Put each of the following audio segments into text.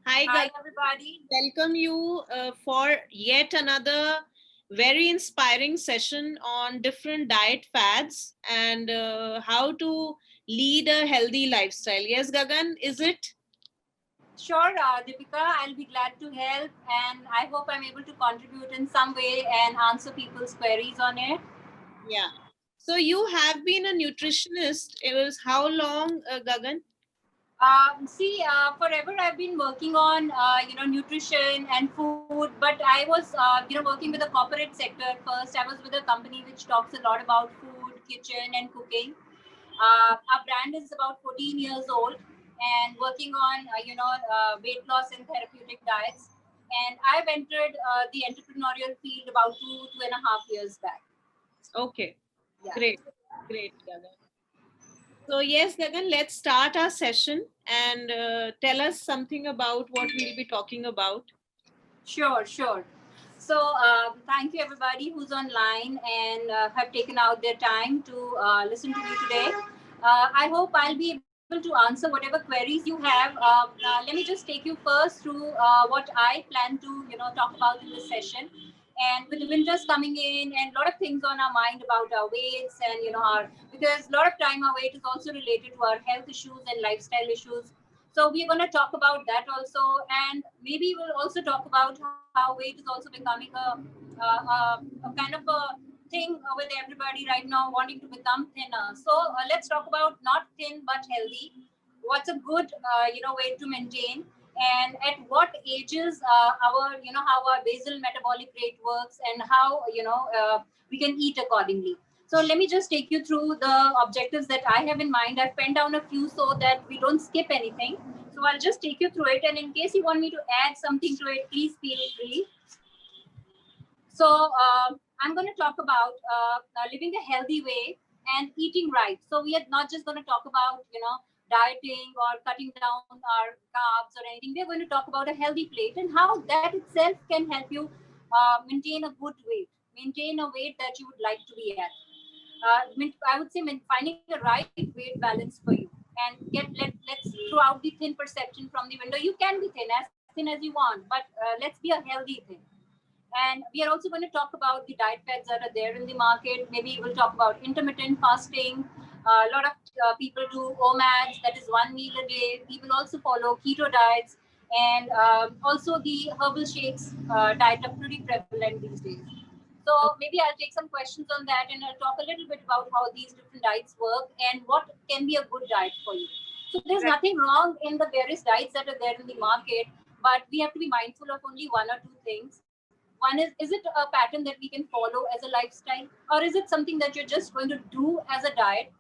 Hi, Hi, Gagan. everybody. Welcome you for yet another very inspiring session on different diet fads and how to lead a healthy lifestyle. Yes, Gagan, is it? Sure, Deepika, I'll be glad to help, and I hope I'm able to contribute in some way and answer people's queries on it. Yeah. So you have been a nutritionist. It was how long, Gagan? Forever I've been working on, nutrition and food, but I was, working with the corporate sector first. I was with a company which talks a lot about food, kitchen, and cooking. Our brand is about 14 years old and working on, weight loss and therapeutic diets. And I've entered the entrepreneurial field about 2.5 years back. Okay. Yeah. Great. Great, Gagan. So yes, Gagan, let's start our session and tell us something about what we'll be talking about. Sure. So, thank you everybody who's online and have taken out their time to listen to me today. I hope I'll be able to answer whatever queries you have. Let me just take you first through what I plan to, talk about in this session. And with the winters coming in, and a lot of things on our mind about our weights, and our because a lot of time our weight is also related to our health issues and lifestyle issues. So we're going to talk about that also, and maybe we'll also talk about how weight is also becoming a kind of a thing with everybody right now wanting to become thinner. So let's talk about not thin but healthy. What's a good way to maintain, and at what ages our how our basal metabolic rate works, and how we can eat accordingly. So let me just take you through the objectives that I have in mind. I've penned down a few so that we don't skip anything. So I'll just take you through it. And in case you want me to add something to it, please feel free. So I'm going to talk about living a healthy way and eating right. So we are not just going to talk about, dieting or cutting down our carbs or anything. We're going to talk about a healthy plate and how that itself can help you maintain a good weight, maintain a weight that you would like to be at. I would say finding a right weight balance for you, and let's throw out the thin perception from the window. You can be thin as you want, but let's be a healthy thin. And we are also going to talk about the diet fads that are there in the market. Maybe we'll talk about intermittent fasting. A lot of people do OMADs, that is 1 meal a day. People also follow keto diets, and also the herbal shakes diet are pretty prevalent these days. So maybe I'll take some questions on that, and I'll talk a little bit about how these different diets work and what can be a good diet for you. So there's nothing wrong in the various diets that are there in the market, but we have to be mindful of only one or two things. One is it a pattern that we can follow as a lifestyle, or is it something that you're just going to do as a diet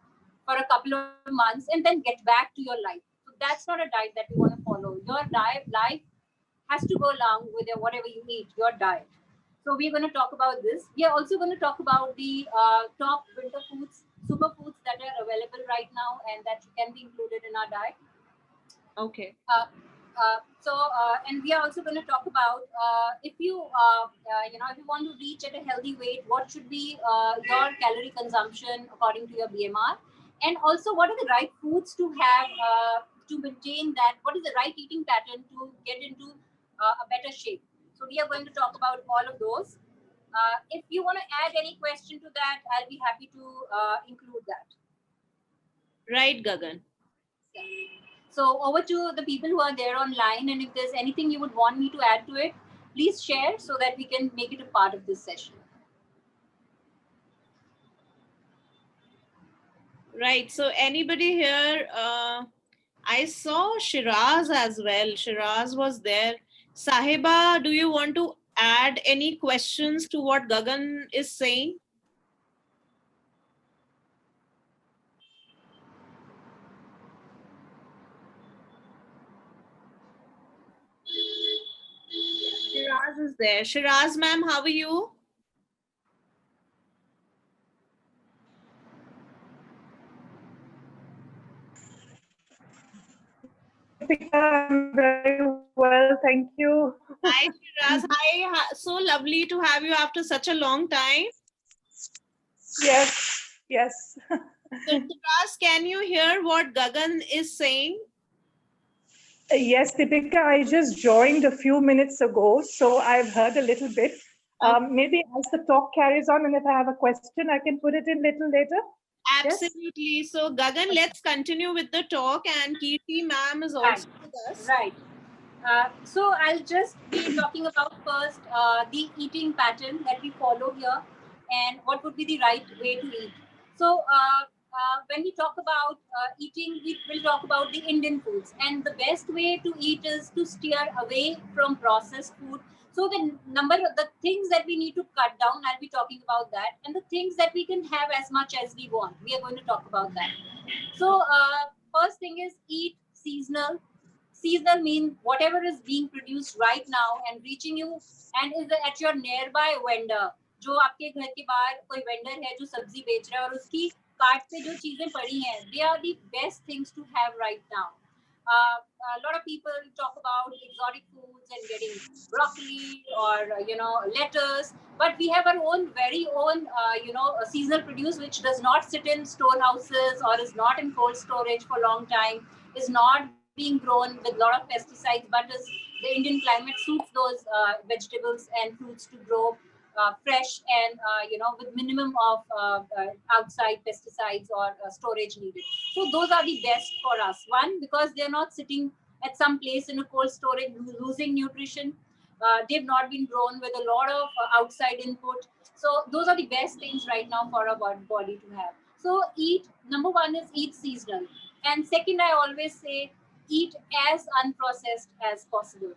for a couple of months and then get back to your life? So that's not a diet that you want to follow. Your life has to go along with whatever you eat, your diet. So we're going to talk about this. We are also going to talk about the top winter foods, superfoods that are available right now and that can be included in our diet. Okay. And we are also going to talk about if you want to reach at a healthy weight, what should be your calorie consumption according to your BMR, and also what are the right foods to have to maintain that. What is the right eating pattern to get into a better shape? So we are going to talk about all of those. If you want to add any question to that, I'll be happy to include that. Right, Gagan. Yeah. So over to the people who are there online, and if there's anything you would want me to add to it, please share so that we can make it a part of this session. Right. So anybody here? I saw Shiraz as well. Shiraz was there. Sahiba, do you want to add any questions to what Gagan is saying? Shiraz is there. Shiraz, ma'am, how are you? Hi, Deepika. I'm very well. Thank you. Hi, Shiraz. Hi. So lovely to have you after such a long time. Yes. So, Shiraz, can you hear what Gagan is saying? Yes, Deepika, I just joined a few minutes ago, so I've heard a little bit. Maybe as the talk carries on, and if I have a question, I can put it in little later. Yes? Absolutely. So, Gagan, let's continue with the talk, and Kirti ma'am is Right. also with us. Right. So I'll just be talking about first the eating pattern that we follow here and what would be the right way to eat. So when we talk about eating, we will talk about the Indian foods, and the best way to eat is to steer away from processed food. So the number of the things that we need to cut down, I'll be talking about that, and the things that we can have as much as we want. We are going to talk about that. So first thing is eat seasonal. Seasonal means whatever is being produced right now and reaching you and is at your nearby vendor. जो आपके घर के बाहर कोई vendor है जो सब्जी बेच रहा है और उसकी कार्ट पे जो चीजें पड़ी हैं, they are the best things to have right now. A lot of people talk about exotic foods and getting broccoli or lettuce, but we have our own very own seasonal produce which does not sit in storehouses or is not in cold storage for a long time, is not being grown with a lot of pesticides, but is the Indian climate suits those vegetables and fruits to grow fresh and with minimum of outside pesticides or storage needed. So those are the best for us. One, because they're not sitting at some place in a cold storage losing nutrition. They've not been grown with a lot of outside input. So those are the best things right now for our body to have. So eat, number one is eat seasonal. And second, I always say eat as unprocessed as possible.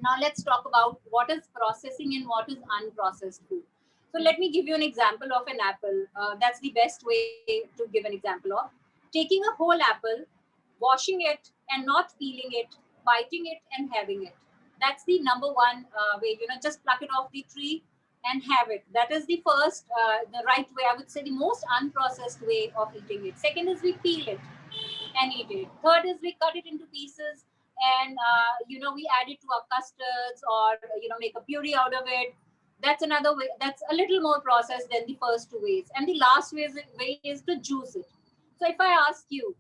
Now let's talk about what is processing and what is unprocessed food. So let me give you an example of an apple. That's the best way to give an example of. Taking a whole apple, washing it and not peeling it, biting it and having it. That's the number one way, just pluck it off the tree and have it. That is the first, the right way, I would say the most unprocessed way of eating it. Second is we peel it and eat it. Third is we cut it into pieces and we add it to our custards or make a puree out of it. That's another way. That's a little more processed than the first two ways. And the last way is to juice it. So if I ask you,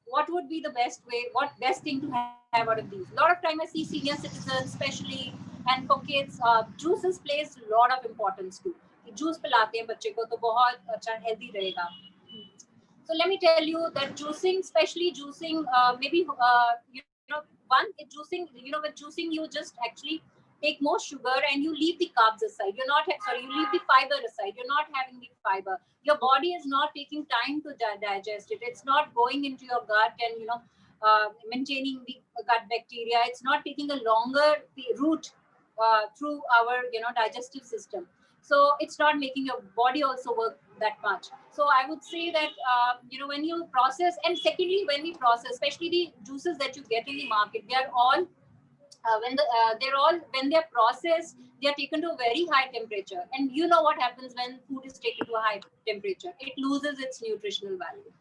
what would be the best way, what best thing to have out of these? A lot of time I see senior citizens especially and for kids, juices plays a lot of importance too. Juice पिलाते हैं बच्चे को तो बहुत अच्छा healthy रहेगा. So let me tell you that juicing, especially juicing, maybe with juicing you just actually take more sugar and you leave the carbs aside. You leave the fiber aside. You're not having the fiber. Your body is not taking time to digest it. It's not going into your gut and maintaining the gut bacteria. It's not taking a longer route through our digestive system. So it's not making your body also work that much. So I would say that when you process, and secondly when we process, especially the juices that you get in the market, they are all when they're processed, they are taken to a very high temperature, and you know what happens when food is taken to a high temperature, it loses its nutritional value.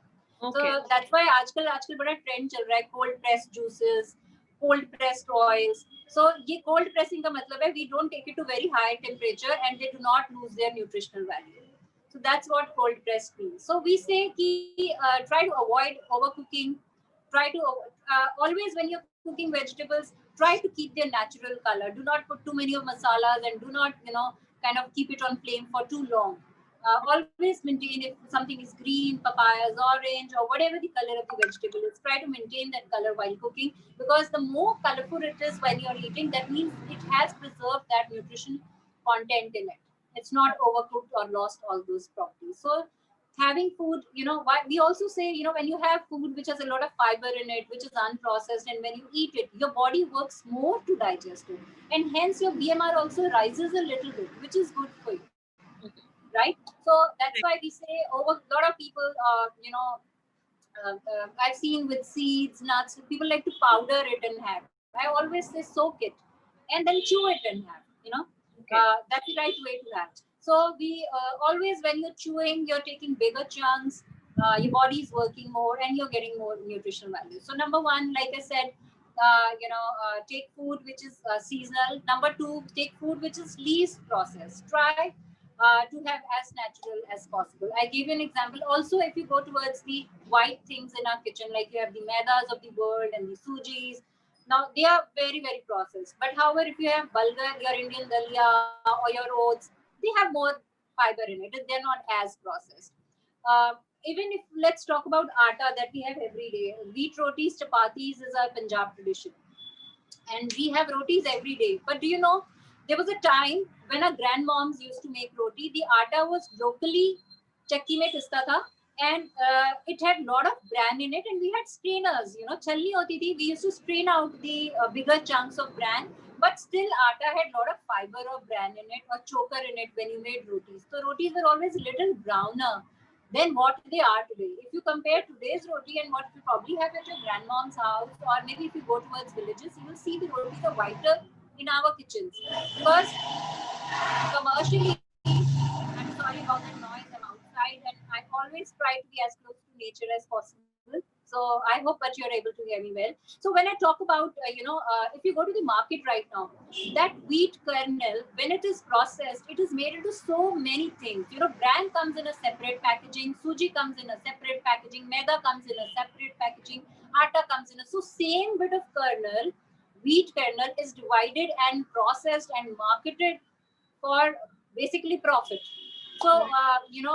Okay. So that's why आजकल बड़ा trend चल रहा है cold pressed juices, cold pressed oils. So ये cold pressing का मतलब है we don't take it to very high temperature and they do not lose their nutritional value. So that's what cold pressed means. So we say try to avoid overcooking. Try to always when you're cooking vegetables, try to keep their natural color. Do not put too many of masalas and do not kind of keep it on flame for too long. Always maintain if something is green, papaya is orange, or whatever the color of the vegetable is. Try to maintain that color while cooking, because the more colorful it is when you're eating, that means it has preserved that nutrition content in it. It's not overcooked or lost all those properties. So having food, we also say, when you have food which has a lot of fiber in it, which is unprocessed, and when you eat it, your body works more to digest it. And hence your BMR also rises a little bit, which is good for you. Right? So that's why we say a lot of people, I've seen with seeds, nuts, people like to powder it and have. I always say soak it and then chew it and have, Okay. That's the right way to have. So we always, when you're chewing, you're taking bigger chunks, your body is working more and you're getting more nutritional value. So number one, like I said, take food which is seasonal. Number two, take food which is least processed. Try to have as natural as possible. I give you an example. Also, if you go towards the white things in our kitchen, like you have the maidas of the world and the sujis, now they are very, very processed. But however, if you have bulgur, your Indian dalia or your oats, they have more fiber in it. They're not as processed. Uh, Even if let's talk about atta that we have every day, wheat rotis, chapatis is our Punjab tradition, and we have rotis every day. But do you know, there was a time when our grandmoms used to make roti. The atta was locally chakki mein pista tha, and it had a lot of bran in it, and we had strainers. You know, challi hoti thi. We used to strain out the bigger chunks of bran, but still atta had a lot of fiber of bran in it or choker in it when you made rotis. So rotis were always a little browner than what they are today. If you compare today's roti and what you probably have at your grandmom's house, or maybe if you go towards villages, you will see the rotis are whiter in our kitchens. Because commercially, I'm sorry about that noise, I'm outside and I always try to be as close to nature as possible. So I hope that you're able to hear me well. So when I talk about, if you go to the market right now, that wheat kernel, when it is processed, it is made into so many things. You know, bran comes in a separate packaging, suji comes in a separate packaging, maida comes in a separate packaging, atta comes in a, so same bit of kernel, wheat kernel is divided and processed and marketed for basically profit. So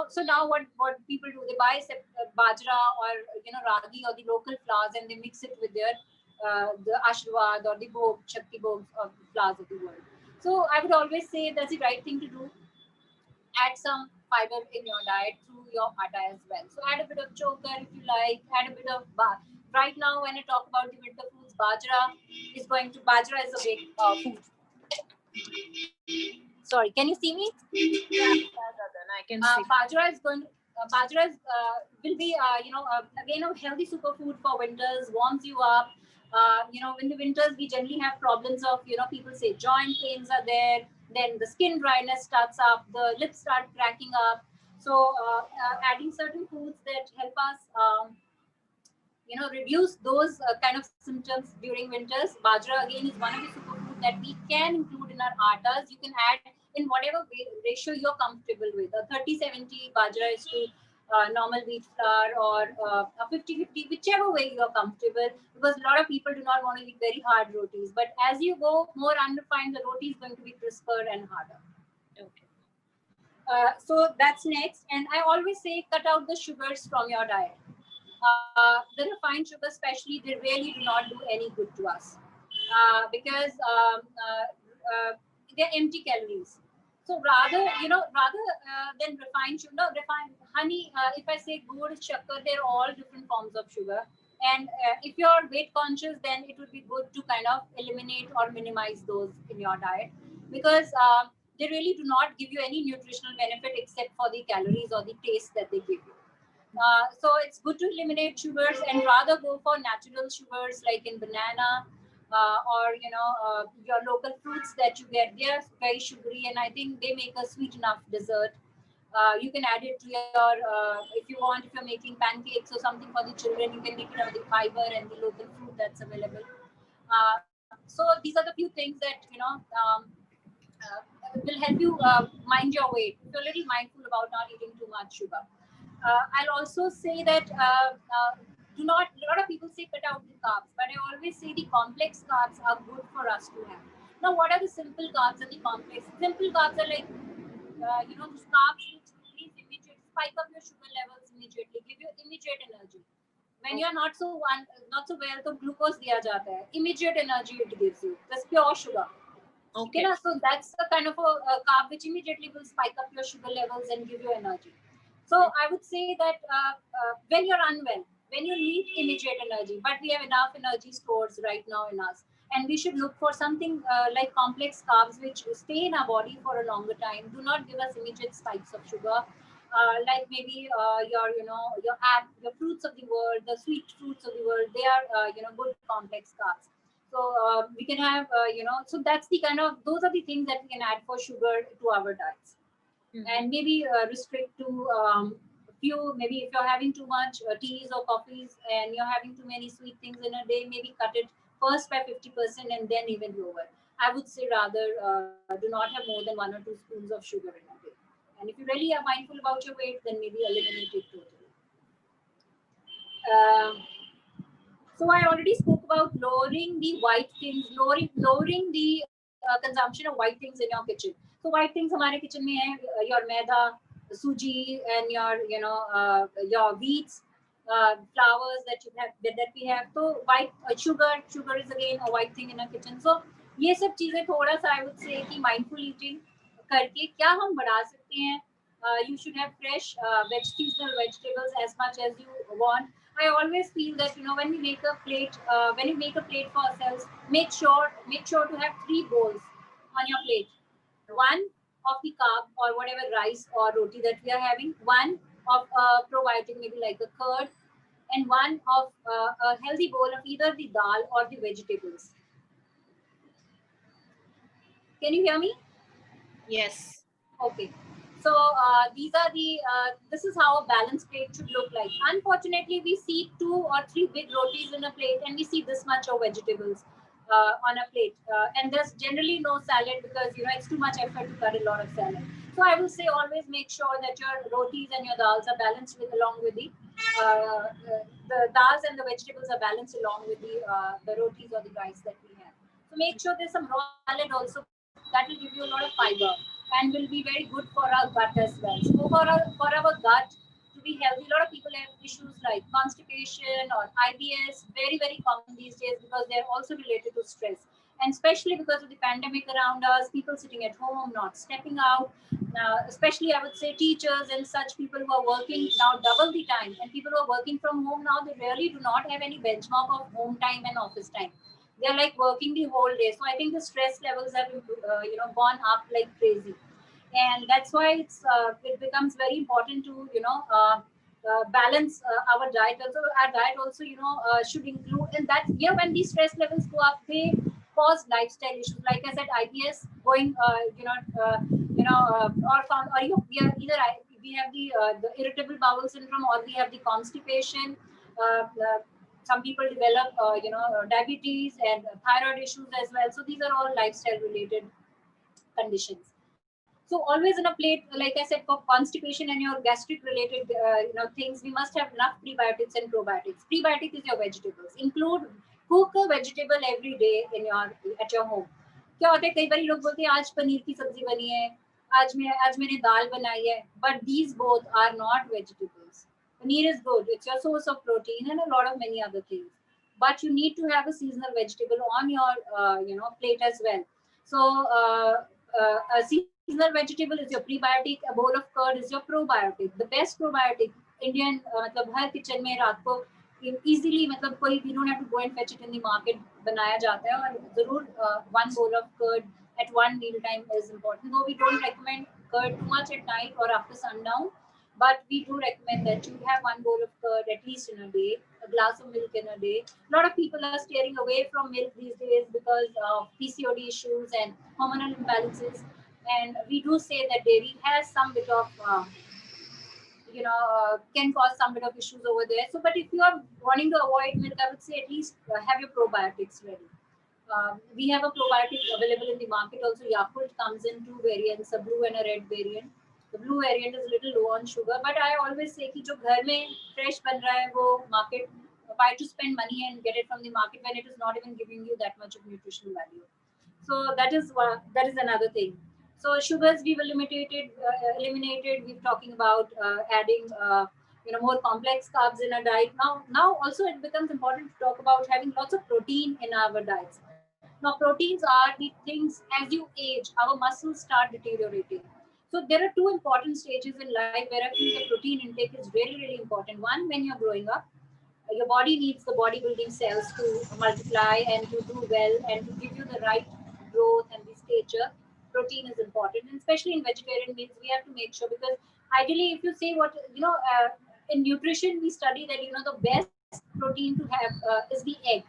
so now what people do, they buy bajra or ragi or the local flours and they mix it with their the ashwad or the bhog shakti bhogs of the flours of the world. So I would always say that's the right thing to do. Add some fiber in your diet through your atta as well. So add a bit of choker if you like, add a bit of right now when I talk about the winter foods, bajra is a big food. Sorry, can you see me? Yeah, Gagan, I can see. Bajra will be again a healthy superfood for winters, warms you up. In the winters we generally have problems of people say joint pains are there, then the skin dryness starts up, the lips start cracking up. So adding certain foods that help us reduce those kind of symptoms during winters. Bajra again is one of the superfood that we can include in our attas. You can add in whatever ratio you're comfortable with. A 30-70 bajra is to normal wheat flour, or a 50-50, whichever way you're comfortable, because a lot of people do not want to eat very hard rotis. But as you go more unrefined, the roti is going to be crisper and harder. Okay. So that's next. And I always say cut out the sugars from your diet. The refined sugar especially, they really do not do any good to us because they're empty calories. So rather than refined sugar, no, refined honey, if I say good sugar, they're all different forms of sugar. And if you're weight conscious, then it would be good to kind of eliminate or minimize those in your diet, because they really do not give you any nutritional benefit except for the calories or the taste that they give you. So it's good to eliminate sugars and rather go for natural sugars like in banana or your local fruits that you get. They're very sugary, and I think they make a sweet enough dessert. You can add it to your if you want, if you're making pancakes or something for the children, you can make it out of the fiber and the local fruit that's available. So these are the few things that will help you mind your weight. If you're a little mindful about not eating too much sugar. I'll also say that do not, a lot of people say cut out the carbs, but I always say the complex carbs are good for us to have. Now, what are the simple carbs and the complex? Simple carbs are like, those carbs which release immediate, spike up your sugar levels immediately, give you immediate energy. When you're not so well, so glucose diya jata hai. Immediate energy it gives you. That's pure sugar. Okay. So that's a kind of a carb which immediately will spike up your sugar levels and give you energy. So I would say that when you're unwell, when you need immediate energy, but we have enough energy stores right now in us, and we should look for something like complex carbs which stay in our body for a longer time, do not give us immediate spikes of sugar. Like maybe your fruits of the world, the sweet fruits of the world, they are good complex carbs. So we can have so that's the kind of, those are the things that we can add for sugar to our diets. And maybe restrict to few, maybe if you're having too much teas or coffees and you're having too many sweet things in a day, maybe cut it first by 50% and then even lower. I would say rather do not have more than 1 or 2 spoons of sugar in a day, And if you really are mindful about your weight, then maybe eliminate it totally. So I already spoke about lowering the white things, lowering the consumption of white things in your kitchen. So white things हमारे kitchen में है your maida, suji, and your wheats, flours that we have. So white sugar is again a white thing in our kitchen. So ये सब चीजें थोड़ा सा I would say कि mindful eating करके क्या हम बढ़ा सकते हैं. You should have fresh seasonal vegetables as much as you want. I always feel that when we make a plate, when you make a plate for ourselves, make sure to have 3 bowls on your plate. One of the carb or whatever rice or roti that we are having, one of probiotic, maybe like a curd, and one of a healthy bowl of either the dal or the vegetables. Can you hear me? Yes. Okay. So these are the, this is how a balanced plate should look like. Unfortunately, we see 2 or 3 big rotis in a plate and we see this much of vegetables on a plate. And there's generally no salad because, it's too much effort to cut a lot of salad. So I will say always make sure that your rotis and your dals are balanced along with the dals and the vegetables are balanced along with the rotis or the rice that we have. So make sure there's some raw salad also. That will give you a lot of fiber and will be very good for our gut as well. So for our gut to be healthy, a lot of people have issues like constipation or IBS, very, very common these days because they're also related to stress. And especially because of the pandemic around us, people sitting at home, not stepping out, especially I would say teachers and such people who are working now double the time. And people who are working from home now, they really do not have any benchmark of home time and office time. They're like working the whole day. So I think the stress levels have gone up like crazy, and that's why it becomes very important to balance our diet. Also, our diet also should include, and that when these stress levels go up, they cause lifestyle issues. Like I said, IBS going we have the irritable bowel syndrome or we have the constipation. Some people develop, diabetes and thyroid issues as well. So these are all lifestyle related conditions. So always in a plate, like I said, for constipation and your gastric related, things, we must have enough prebiotics and probiotics. Prebiotic is your vegetables. Cook a vegetable every day at your home. क्या होता है कई बार लोग बोलते हैं आज पनीर की सब्जी बनी है, आज मैंने दाल बनाई है, but these both are not vegetables. Paneer is good. It's your source of protein and a lot of many other things. But you need to have a seasonal vegetable on your plate as well. So a seasonal vegetable is your prebiotic. A bowl of curd is your probiotic. The best probiotic Indian मतलब हर kitchen में रात को easily मतलब कोई we don't have to go and fetch it in the market बनाया जाता है और जरूर one bowl of curd at one meal time is important. Though we don't recommend curd too much at night or after sundown. But we do recommend that you have one bowl of curd at least in a day, a glass of milk in a day. A lot of people are steering away from milk these days because of PCOD issues and hormonal imbalances. And we do say that dairy has some bit of, can cause some bit of issues over there. So, but if you are wanting to avoid milk, I would say at least have your probiotics ready. We have a probiotic available in the market also. Yakult comes in 2 variants, a blue and a red variant. The blue variant is a little low on sugar, but I always say कि जो घर में fresh बन रहा है वो market, why to spend money and get it from the market when it is not even giving you that much of nutritional value. So that is another thing. So sugars we've eliminated. We're talking about adding more complex carbs in our diet. Now also it becomes important to talk about having lots of protein in our diets. Now proteins are the things, as you age, our muscles start deteriorating. So there are 2 important stages in life where I feel the protein intake is really, really important. One, when you're growing up, your body needs the bodybuilding cells to multiply and to do well and to give you the right growth and the stature. Protein is important, and especially in vegetarian meals, we have to make sure, because ideally, if you say what, in nutrition, we study that, the best protein to have is the egg.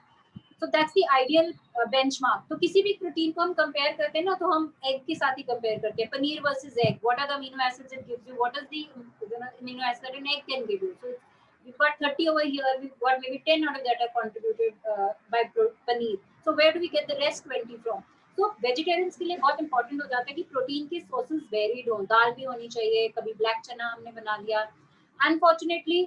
So that's the ideal benchmark. तो किसी भी protein को हम compare करते हैं ना, तो हम एग के साथ ही कंपेयर करते हैं. Paneer versus egg. What are the amino acids it gives you? What is the amino acid that an egg can give you? So we've got 30 over here. We've got maybe 10 out of that are contributed by paneer. So where do we get the rest 20 from? तो vegetarians के लिए बहुत important हो जाता है कि protein के sources varied हो, दाल भी होनी चाहिए, कभी ब्लैक चना हमने बना लिया. अनफॉर्चुनेटली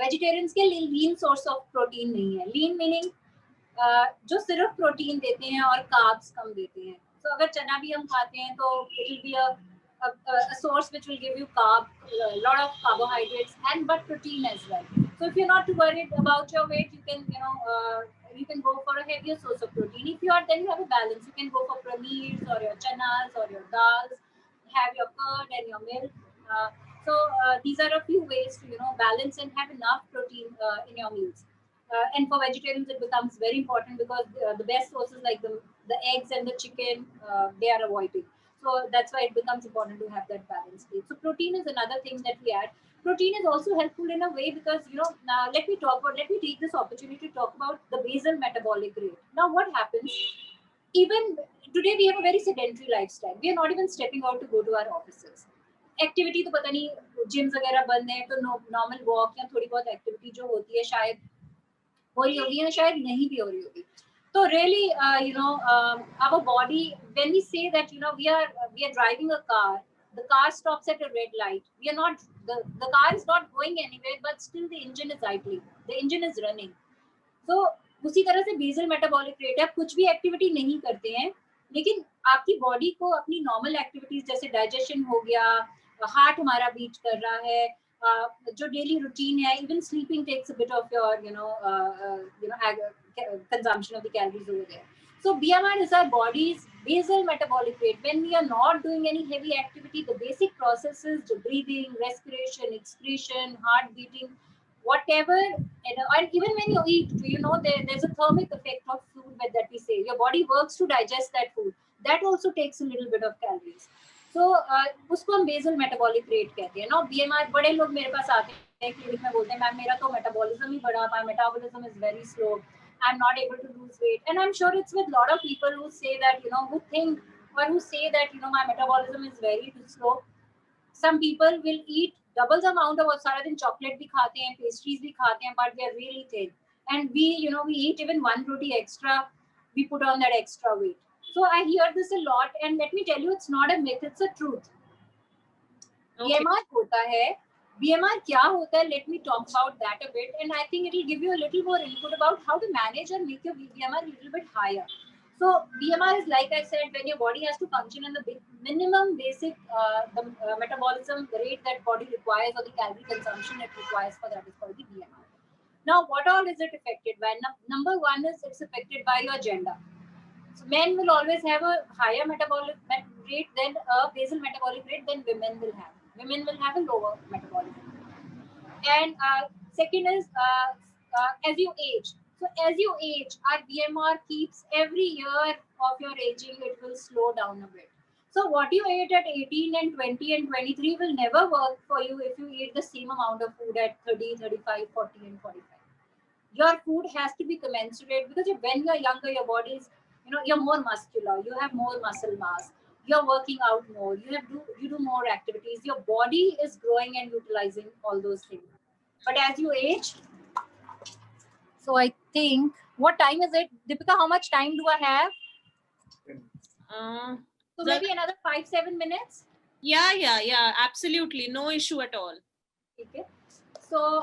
वेजिटेरियंस के लिए लीन सोर्स ऑफ प्रोटीन नहीं है. लीन मीनिंग जो सिर्फ प्रोटीन देते हैं और कार्ब्स कम देते हैं. तो अगर चना भी हम खाते हैं तो it will be a source which will give you a lot of carbohydrates and but protein as well. So if you're not too worried about your weight, you can you can go for a heavier source of protein. If you are, then you have a balance. You can go for paneers or your chanas or your dals, have your curd and your milk. These are a few ways to balance and have enough protein in your meals. And for vegetarians, it becomes very important because the best sources like the eggs and the chicken, they are avoided. So that's why it becomes important to have that balanced diet. So protein is another thing that we add. Protein is also helpful in a way because let me take this opportunity to talk about the basal metabolic rate. Now, what happens? Even today, we have a very sedentary lifestyle. We are not even stepping out to go to our offices. Activity तो पता नहीं gyms वगैरह बंद है तो normal walk या थोड़ी बहुत एक्टिविटी जो होती है शायद हो रही होगी या शायद नहीं भी हो रही होगी. So really, our body, when we say that, we are driving a car, the car stops at a red light. We are not, the car is not going anywhere, but still the engine is idling. The engine is running. So, उसी तरह से basal metabolic rate है. आप कुछ भी activity नहीं करते हैं, लेकिन आपकी बॉडी को अपनी नॉर्मल एक्टिविटीज जैसे डाइजेशन हो गया, हार्ट हमारा बीट कर रहा है, जो डेली रूटीन है, even sleeping takes a bit of your consumption of the calories over there. So BMR is our body's basal metabolic rate. When we are not doing any heavy activity, the basic processes, the breathing, respiration, excretion, heart beating, whatever, and even when you eat, there's a thermic effect of food that we say. Your body works to digest that food. That also takes a little bit of calories. So उसको हम basal metabolic rate कहते हैं. Now BMR, बड़े लोग मेरे पास आते हैं clinic में बोलते हैं मैम मेरा तो मेटाबॉलिज्म ही बढ़ा, my metabolism is very slow, I'm not able to lose weight. And I'm sure it's with a lot of people who say that, who think or who say that, my metabolism is very slow. Some people will eat double the amount of सारा दिन chocolate भी खाते हैं, pastries भी खाते हैं, but they're really thin. And we eat even one roti extra, we put on that extra weight. So I hear this a lot, and let me tell you, it's not a myth, it's a truth. Okay. BMR होता है. BMR क्या होता है? Let me talk about that a bit, and I think it will give you a little more input about how to manage and make your BMR a little bit higher. So BMR is, like I said, when your body has to function in the minimum basic metabolism rate that body requires, or the calorie consumption it requires for that is called the BMR. Now, what all is it affected by? Number one is it's affected by your gender. So men will always have a higher metabolic rate than a basal metabolic rate than women will have. Women will have a lower metabolism. And second is as you age. So as you age, our BMR keeps every year of your aging, it will slow down a bit. So what you ate at 18 and 20 and 23 will never work for you if you eat the same amount of food at 30, 35, 40 and 45. Your food has to be commensurate because when you're younger, your body is, you're more muscular, you have more muscle mass, you're working out more, you do more activities, your body is growing and utilizing all those things. But as you age, so I think, what time is it? Deepika, how much time do I have? So maybe another 5-7 minutes? Yeah, absolutely. No issue at all. Okay. So,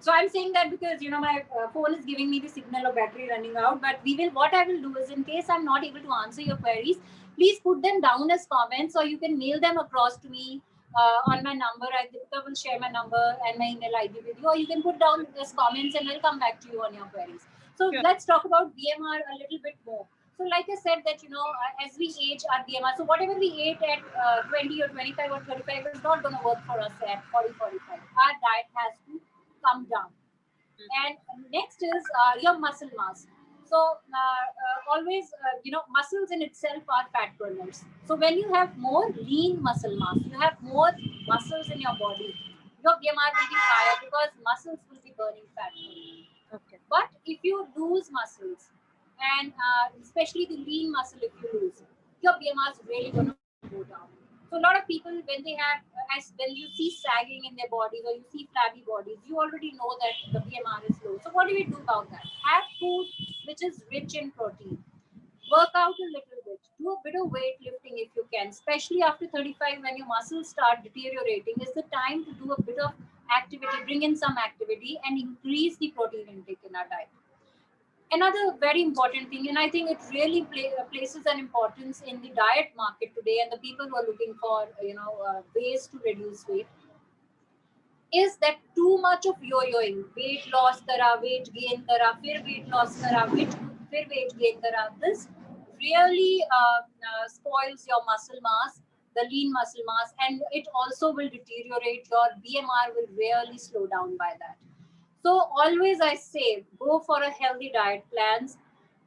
so I'm saying that because, my phone is giving me the signal of battery running out, but what I will do is, in case I'm not able to answer your queries, please put them down as comments, or you can mail them across to me on my number. Deepika will share my number and my email ID with you, or you can put down as comments and we'll come back to you on your queries. So sure. Let's talk about BMR a little bit more. So like I said that, as we age, our BMR, so whatever we ate at 20 or 25 or 35 is not going to work for us at 40, 45. Our diet has to come down. And next is your muscle mass. So always, muscles in itself are fat burners. So when you have more lean muscle mass, you have more muscles in your body, your BMR will be higher because muscles will be burning fat. Okay. But if you lose muscles, and especially the lean muscle, if you lose, your BMR is really going to go down. So a lot of people, when they have, when you see sagging in their bodies or you see flabby bodies, you already know that the BMR is low. So what do we do about that? Have food which is rich in protein. work out a little bit, do a bit of weightlifting if you can, especially after 35 when your muscles start deteriorating. Is the time to do a bit of activity, bring in some activity and increase the protein intake in our diet. Another very important thing, and I think it really places an importance in the diet market today, and the people who are looking for ways to reduce weight, is that too much of yo-yoing, weight loss kara, weight gain kara, fir weight loss kara, fir weight gain kara. This really spoils your muscle mass, the lean muscle mass, and it also will deteriorate your BMR, will really slow down by that. So always I say, go for a healthy diet plans,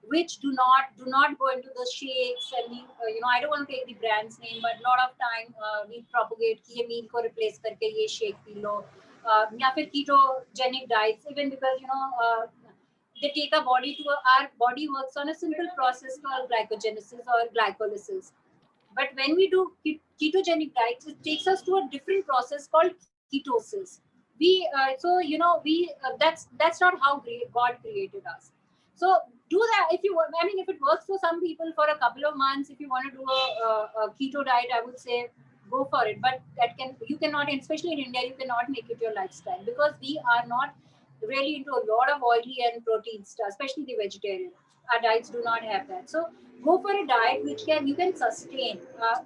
which do not go into the shakes and the, I don't want to take the brand's name, but a lot of time we propagate कि ये meal को replace करके ये shake P low, या फिर ketogenic diets, even because they take our body works on a simple process called glycogenesis or glycolysis. But when we do ketogenic diets, it takes us to a different process called ketosis. That's not how God created us. So do that if you want. I mean, if it works for some people for a couple of months, if you want to do a keto diet, I would say go for it. But you cannot, especially in India, you cannot make it your lifestyle, because we are not really into a lot of oily and protein stuff, especially the vegetarian. Our diets do not have that. So go for a diet which you can sustain.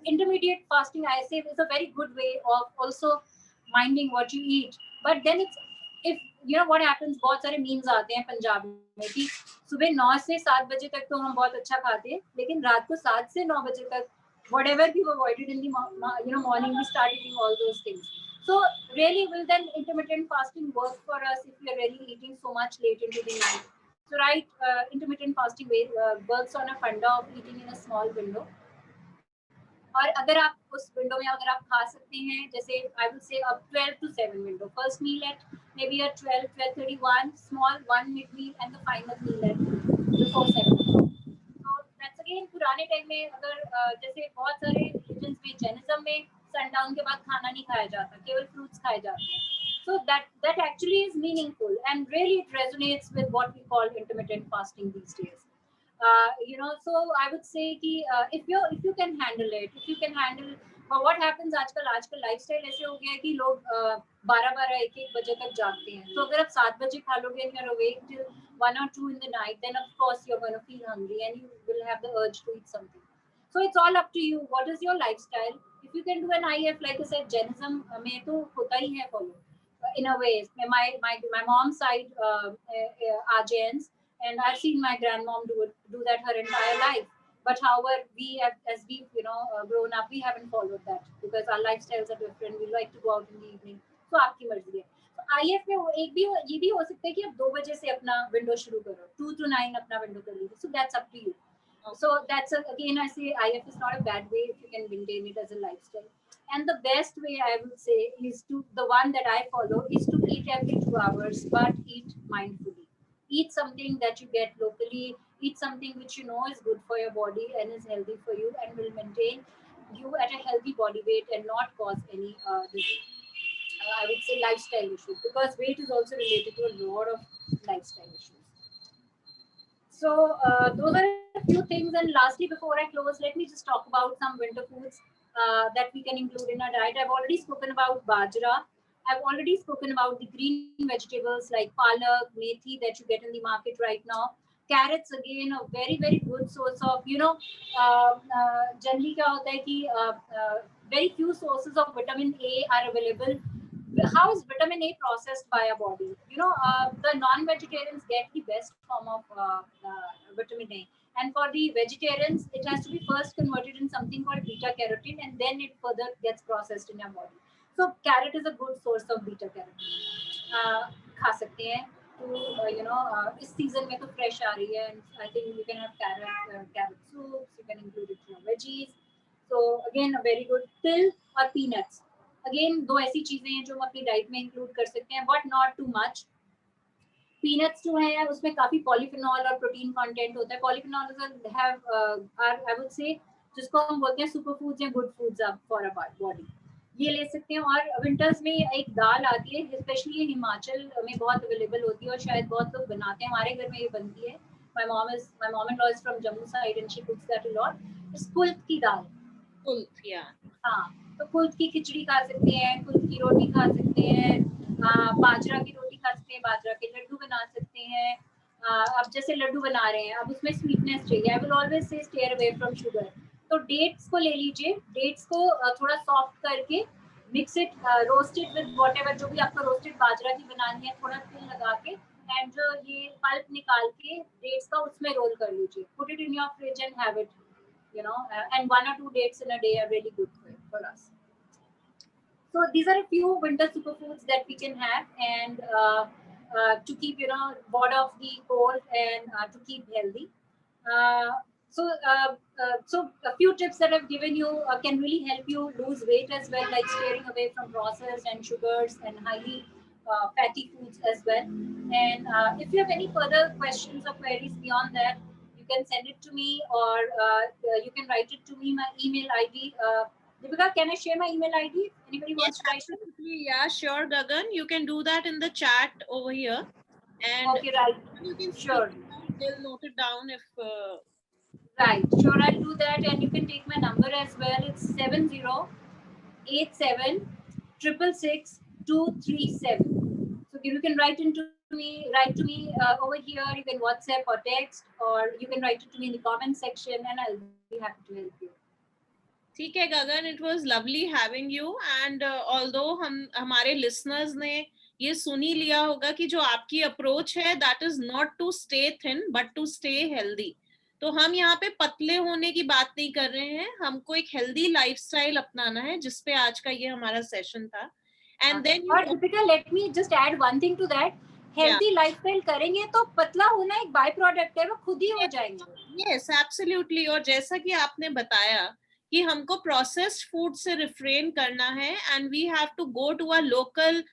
Intermediate fasting, I say, is a very good way of also minding what you eat. But then if what happens, बहुत सारे memes आते हैं पंजाब में कि सुबह 9 से 7 बजे तक तो हम बहुत अच्छा खाते हैं, लेकिन रात को 7 से 9 बजे तक whatever we've avoided in the morning, we start eating all those things. So really, will then intermittent fasting work for us if we are really eating so much late into the night? So right, intermittent fasting works on a funda of eating in a small window. और अगर आप उस window में अगर आप खा सकते हैं, जैसे I would say up 12 to 7 window, first meal at maybe at 12:31, small one mid meal and the final meal at before 7. So that's again पुराने टाइम में, अगर जैसे बहुत सारे रिलीजन्स में, जैनिज्म में सनडाउन के बाद खाना नहीं खाया जाता, केवल फ्रूट्स खाए जाते हैं. So that actually is meaningful, and really it resonates with what we call intermittent fasting these days. So I would say कि if you can handle it, if you can handle, but what happens आजकल lifestyle ऐसे हो गया है कि लोग 12 1 बजे तक जागते हैं. तो अगर आप 7 बजे खा लोगे and you're awake till 1 or 2 in the night, then of course you're going to feel hungry and you will have the urge to eat something. So it's all up to you. What is your lifestyle? If you can do an IF, like I said, Jainism में तो होता ही है follow. In a way, my mom's side are Jains, and I've seen my grandmom do that her entire life. But however, as we've grown up, we haven't followed that because our lifestyles are different. We like to go out in the evening. So आपकी मर्जी है. So IF में ये भी हो सकता है कि आप 2 बजे से अपना विंडो शुरू करो, 2 to 9 अपना विंडो कर लीजिए. So that's up to you. So again, I say IF is not a bad way if you can maintain it as a lifestyle. And the best way, I would say, is the one that I follow is to eat every 2 hours, but eat mindfully. Eat something that you get locally, eat something which you know is good for your body and is healthy for you and will maintain you at a healthy body weight and not cause any I would say lifestyle issues, because weight is also related to a lot of lifestyle issues. So those are a few things. And lastly, before I close, let me just talk about some winter foods that we can include in our diet. I've already spoken about bajra. I've already spoken about the green vegetables like palak, methi that you get in the market right now. Carrots, again, a very, very good source of, generally क्या होता है कि very few sources of vitamin A are available. How is vitamin A processed by our body? The non-vegetarians get the best form of vitamin A. And for the vegetarians, it has to be first converted in something called beta carotene, and then it further gets processed in your body. So carrot is a good source of beta carotene. खा सकते हैं. तो इस season में तो fresh आ रही है, and I think you can have carrot soups. You can include it in your veggies. So again, a very good. Till or peanuts. Again, 2 ऐसी चीजें हैं जो हम अपनी डाइट में इंक्लूड कर सकते हैं, but not too much. Peanuts जो है उसमें काफी पॉलीफिनॉल और प्रोटीन कंटेंट होता है. पॉलीफिनॉल आई वुड से जिसको हम बोलते हैं सुपर फूड्स या good foods for our body, ये ले सकते हैं. और विंटर्स में एक दाल आती है, स्पेशली हिमाचल में बहुत अवेलेबल होती है और शायद बहुत लोग बनाते हैं, हमारे घर में ये बनती है, my mom-in-law is from Jammu side and she cooks that a lot. It's कुल्थ की दाल. Kulth, yeah. हाँ, तो कुल्थ की खिचड़ी खा सकते हैं, कुल्थ की रोटी खा सकते हैं, बाजरा की रोटी खा सकते हैं, बाजरा के लड्डू बना सकते हैं. अब जैसे लड्डू बना रहे हैं, अब उसमें स्वीटनेस चाहिए. I will always say stay away from sugar. तो डेट्स को ले लीजिए, डेट्स को थोड़ा सॉफ्ट करके mix it, roast it with whatever जो भी आपका रोस्टेड बाजरा की बनानी है, थोड़ा तिल लगा के एंड जो ये पल्प निकाल के डेट्स का उसमें रोल कर लीजिए. Put it in your fridge and have it, you know, and 1 or 2 dates in a day are really good for us. So these are a few winter superfoods that we can have and to keep, you know, ward off the cold and to keep healthy. So a few tips that I've given you can really help you lose weight as well, like steering away from processed and sugars and highly fatty foods as well. And if you have any further questions or queries beyond that, you can send it to me or you can write it to me. My email ID. Deepika, can I share my email ID? Anybody wants to write it? Absolutely. Yeah, sure, Gagan. You can do that in the chat over here. And Okay, right. you can Sure. they'll note it down if Right, sure, I'll do that, and you can take my number as well. It's 7087666237. So you can write to me over here. You can WhatsApp or text, or you can write it to me in the comment section, and I'll be happy to help you. ठीक है गगन, it was lovely having you and although हमारे listeners ने ये सुन ही लिया होगा कि जो आपकी approach है that is not to stay thin but to stay healthy. तो हम यहाँ पे पतले होने की बात नहीं कर रहे हैं, हमको एक healthy lifestyle अपनाना है जिसपे आज का ये हमारा session था. And then और Deepika, let me just add one thing to that. Healthy lifestyle करेंगे तो पतला होना एक बाय प्रोडक्ट है, वो खुद ही हो जाएंगे. Yes, absolutely. और जैसा कि आपने बताया कि हमको प्रोसेस्ड फूड से रिफ्रेन करना है and we have to go to a local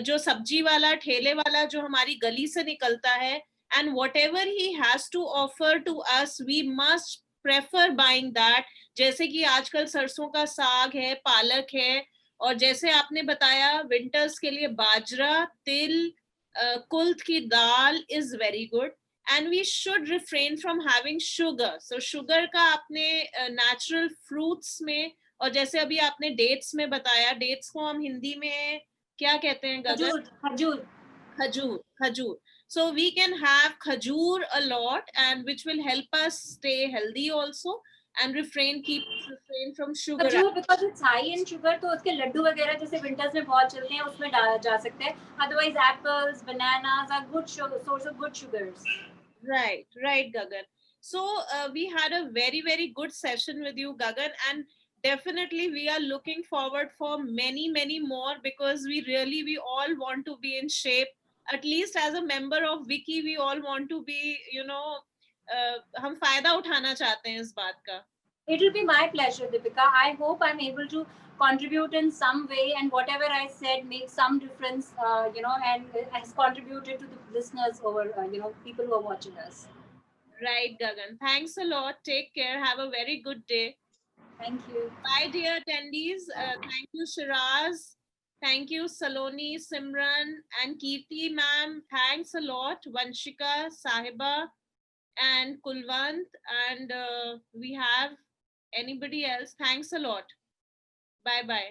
जो सब्जी वाला ठेले वाला जो हमारी गली से निकलता है and whatever he has to offer to us we must prefer buying that. जैसे कि आजकल सरसों का साग है, पालक है और जैसे आपने बताया विंटर्स के लिए बाजरा, तिल, कुल्थ की दाल is very good. And we should refrain from having sugar. So sugar का आपने natural fruits में और जैसे अभी आपने dates में बताया, dates को हम हिंदी में क्या कहते हैं गगन? खजूर. So we can have खजूर a lot and which will help us stay healthy also and keep refrain from sugar. खजूर because it's high in sugar, तो उसके लड्डू वगैरह जैसे winters में बहुत चलते हैं उसमें डाला जा सकते हैं. Otherwise apples, bananas are good source of good sugars. Right, Gagan. So we had a very, very good session with you, Gagan, and definitely we are looking forward for many, many more because we all want to be in shape. At least as a member of Wiki, we all want to be, you know, हम फायदा उठाना चाहते हैं इस बात का. It will be my pleasure, Deepika. I hope I'm able to contribute in some way, and whatever I said makes some difference, you know, and has contributed to the listeners over, you know, people who are watching us. Right, Gagan. Thanks a lot. Take care. Have a very good day. Thank you. Bye, dear attendees. Thank you, Shiraz. Thank you, Saloni, Simran, and Kirti, ma'am. Thanks a lot, Vanshika, Sahiba, and Kulwant. And we have anybody else. Thanks a lot. Bye-bye.